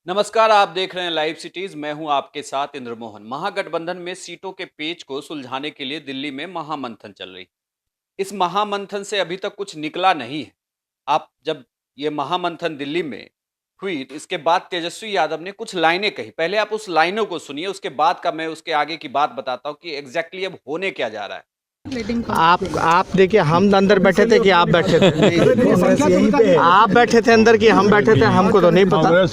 नमस्कार, आप देख रहे हैं लाइव सिटीज। मैं हूं आपके साथ इंद्र मोहन। महागठबंधन में सीटों के पेच को सुलझाने के लिए दिल्ली में महामंथन चल रही। इस महामंथन से अभी तक कुछ निकला नहीं है। आप जब ये महामंथन दिल्ली में हुई तो इसके बाद तेजस्वी यादव ने कुछ लाइनें कही। पहले आप उस लाइनों को सुनिए, उसके बाद का मैं उसके आगे की बात बताता हूं कि एग्जैक्टली अब होने क्या जा रहा है। आप देखिए, हम अंदर बैठे थे कि आप बैठे थे? आप बैठे थे अंदर कि हम बैठे थे, हमको तो नहीं पता।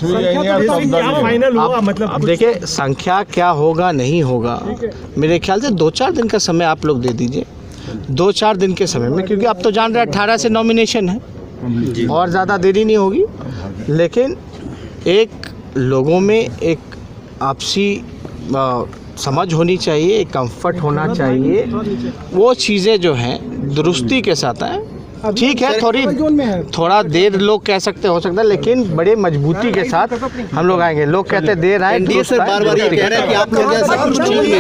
फाइनल हुआ मतलब अब देखिए, संख्या क्या होगा नहीं होगा, मेरे ख्याल से 2-4 दिन का समय आप लोग दे दीजिए। 2-4 दिन के समय में, क्योंकि अब तो जान रहे हैं 18 से नॉमिनेशन है और ज़्यादा देरी नहीं होगी। लेकिन एक लोगों में एक आपसी समझ होनी चाहिए, एक कंफर्ट होना चाहिए। वो चीज़ें जो हैं दुरुस्ती के साथ हैं। ठीक है, थोड़ा देर लोग कह सकते हो सकता है, लेकिन बड़े मजबूती के साथ हम लोग आएंगे। लोग कहते देर आए, एनडीए से बार-बार ये कह रहे हैं कि आप लोग सब कुछ ठीक नहीं है।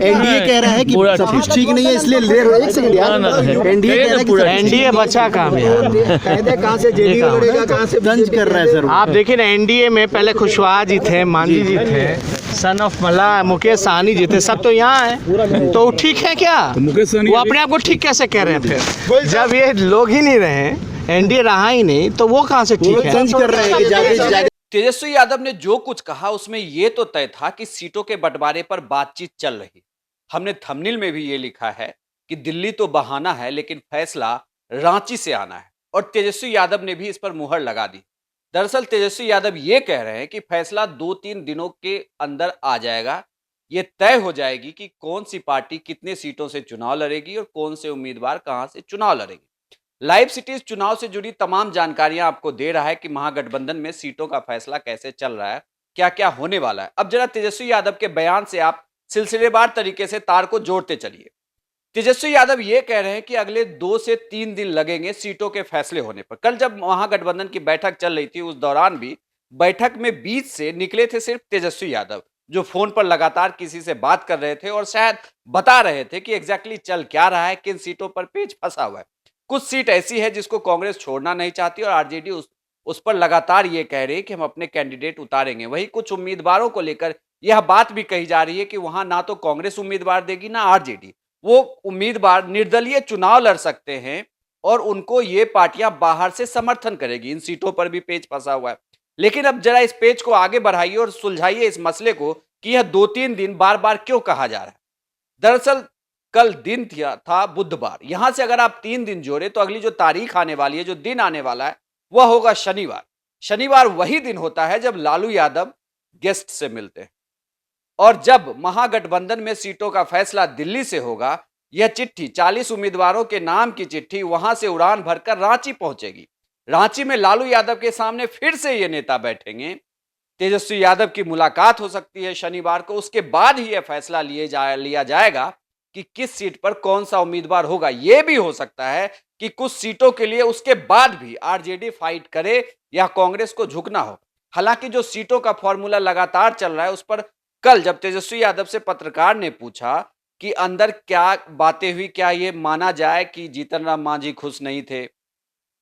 एनडीए कह रहा है कि सब कुछ ठीक नहीं है, इसलिए देर हो। एक सेकंड यार, एनडीए कह रहा है कि एनडीए बचा कहाँ में यार? कहते कहां से जेडीयू लड़ेगा, कहां से गंज कर रहा है सर। आप देखिए ना, एनडीए में पहले खुशवाहा जी थे, मांझी जी थे, सन ऑफ मला मुकेश सहनी जी थे, सब तो यहाँ हैं। तो ठीक है क्या? वो अपने आप को ठीक कैसे कह रहे हैं फिर, जब ये लोग ही नहीं रहे, एनडीए रहा ही नहीं, तो वो कहाँ से ठीक है? गंज कर रहे हैं कि जाके तेजस्वी यादव ने जो कुछ कहा उसमें यह तो तय था कि सीटों के बंटवारे पर बातचीत चल रही। हमने थंबनेल में भी ये लिखा है कि दिल्ली तो बहाना है लेकिन फैसला रांची से आना है, और तेजस्वी यादव ने भी इस पर मुहर लगा दी। दरअसल तेजस्वी यादव ये कह रहे हैं कि फैसला 2-3 दिनों के अंदर आ जाएगा। ये तय हो जाएगी कि कौन सी पार्टी कितने सीटों से चुनाव लड़ेगी और कौन से उम्मीदवार कहां से चुनाव लड़ेंगे। लाइव सिटीज चुनाव से जुड़ी तमाम जानकारियां आपको दे रहा है कि महागठबंधन में सीटों का फैसला कैसे चल रहा है, क्या क्या होने वाला है। अब जरा तेजस्वी यादव के बयान से आप सिलसिलेवार तरीके से तार को जोड़ते चलिए। तेजस्वी यादव ये कह रहे हैं कि अगले 2 से 3 दिन लगेंगे सीटों के फैसले होने पर। कल जब महागठबंधन की बैठक चल रही थी, उस दौरान भी बैठक में बीच से निकले थे सिर्फ तेजस्वी यादव, जो फोन पर लगातार किसी से बात कर रहे थे और शायद बता रहे थे कि एग्जैक्टली चल क्या रहा है, किन सीटों पर पेच फंसा हुआ है। कुछ सीट ऐसी है जिसको कांग्रेस छोड़ना नहीं चाहती और आरजेडी उस पर लगातार ये कह रही है कि हम अपने कैंडिडेट उतारेंगे। वहीं कुछ उम्मीदवारों को लेकर यह बात भी कही जा रही है कि वहां ना तो कांग्रेस उम्मीदवार देगी ना आरजेडी। वो उम्मीदवार निर्दलीय चुनाव लड़ सकते हैं और उनको ये पार्टियां बाहर से समर्थन करेगी। इन सीटों पर भी पेच फंसा हुआ है। लेकिन अब जरा इस पेच को आगे बढ़ाइए और सुलझाइए इस मसले को कि यह 2-3 दिन बार बार क्यों कहा जा रहा है। दरअसल कल दिन था बुधवार। यहां से अगर आप 3 दिन जोड़े तो अगली जो तारीख आने वाली है, जो दिन आने वाला है, वह होगा शनिवार। शनिवार वही दिन होता है जब लालू यादव गेस्ट से मिलते हैं, और जब महागठबंधन में सीटों का फैसला दिल्ली से होगा, यह चिट्ठी 40 उम्मीदवारों के नाम की चिट्ठी वहां से उड़ान भरकर रांची पहुंचेगी। रांची में लालू यादव के सामने फिर से ये नेता बैठेंगे। तेजस्वी यादव की मुलाकात हो सकती है शनिवार को। उसके बाद ही यह फैसला लिया जाएगा कि किस सीट पर कौन सा उम्मीदवार होगा। यह भी हो सकता है कि कुछ सीटों के लिए उसके बाद भी आरजेडी फाइट करे या कांग्रेस को झुकना हो। हालांकि जो सीटों का फॉर्मूला लगातार चल रहा है, उस पर कल जब तेजस्वी यादव से पत्रकार ने पूछा कि अंदर क्या बातें हुई, क्या यह माना जाए कि जीतन राम मांझी खुश नहीं थे,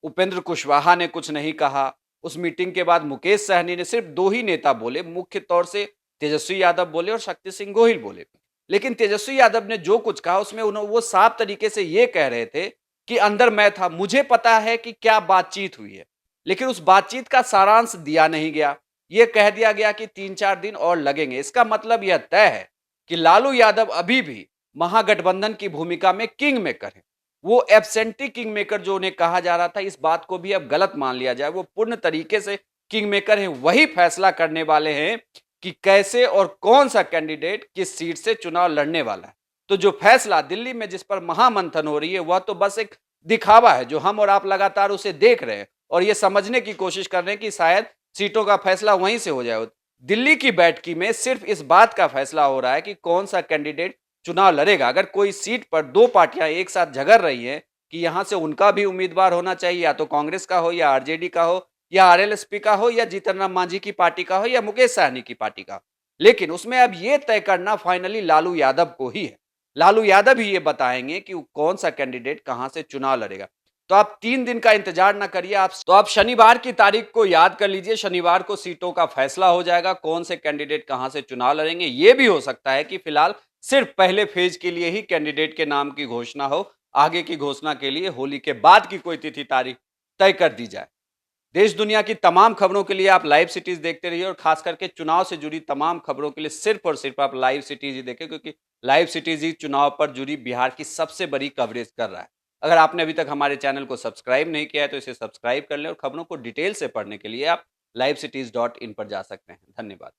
उपेंद्र कुशवाहा ने कुछ नहीं कहा। उस मीटिंग के बाद मुकेश सहनी ने, सिर्फ 2 ही नेता बोले, मुख्य तौर से तेजस्वी यादव बोले और शक्ति सिंह गोहिल बोले। लेकिन तेजस्वी यादव ने जो कुछ कहा उसमें वो साफ तरीके से ये कह रहे थे कि अंदर मैं था, मुझे पता है कि क्या बातचीत हुई है, लेकिन उस बातचीत का सारांश दिया नहीं गया। यह कह दिया गया कि 3-4 दिन और लगेंगे। इसका मतलब यह तय है कि लालू यादव अभी भी महागठबंधन की भूमिका में किंग मेकर है। वो एब्सेंटी किंग मेकर जो उन्हें कहा जा रहा था, इस बात को भी अब गलत मान लिया जाए। वो पूर्ण तरीके से किंग मेकर है। वही फैसला करने वाले हैं कि कैसे और कौन सा कैंडिडेट किस सीट से चुनाव लड़ने वाला है। तो जो फैसला दिल्ली में जिस पर महामंथन हो रही है, वह तो बस एक दिखावा है जो हम और आप लगातार उसे देख रहे हैं और ये समझने की कोशिश कर रहे हैं कि शायद सीटों का फैसला वहीं से हो जाए। दिल्ली की बैठकी में सिर्फ इस बात का फैसला हो रहा है कि कौन सा कैंडिडेट चुनाव लड़ेगा। अगर कोई सीट पर 2 पार्टियां एक साथ झगड़ रही हैं कि यहां से उनका भी उम्मीदवार होना चाहिए, या तो कांग्रेस का हो या आरजेडी का हो या आरएलएसपी का हो या जीतन राम मांझी की पार्टी का हो या मुकेश सहनी की पार्टी का, लेकिन उसमें अब यह तय करना फाइनली लालू यादव को ही है। लालू यादव ही ये बताएंगे कि कौन सा कैंडिडेट कहां से चुनाव लड़ेगा। तो आप 3 दिन का इंतजार ना करिए। आप शनिवार की तारीख को याद कर लीजिए। शनिवार को सीटों का फैसला हो जाएगा, कौन से कैंडिडेट कहां से चुनाव लड़ेंगे। यह भी हो सकता है कि फिलहाल सिर्फ पहले फेज के लिए ही कैंडिडेट के नाम की घोषणा हो, आगे की घोषणा के लिए होली के बाद की कोई तिथि तारीख तय कर दी जाए। देश दुनिया की तमाम खबरों के लिए आप लाइव सिटीज देखते रहिए और खास करके चुनाव से जुड़ी तमाम खबरों के लिए सिर्फ और सिर्फ आप लाइव सिटीज ही देखें, क्योंकि लाइव सिटीज ही चुनाव पर जुड़ी बिहार की सबसे बड़ी कवरेज कर रहा है। अगर आपने अभी तक हमारे चैनल को सब्सक्राइब नहीं किया है तो इसे सब्सक्राइब कर लें और खबरों को डिटेल से पढ़ने के लिए आप livecities.in पर जा सकते हैं। धन्यवाद।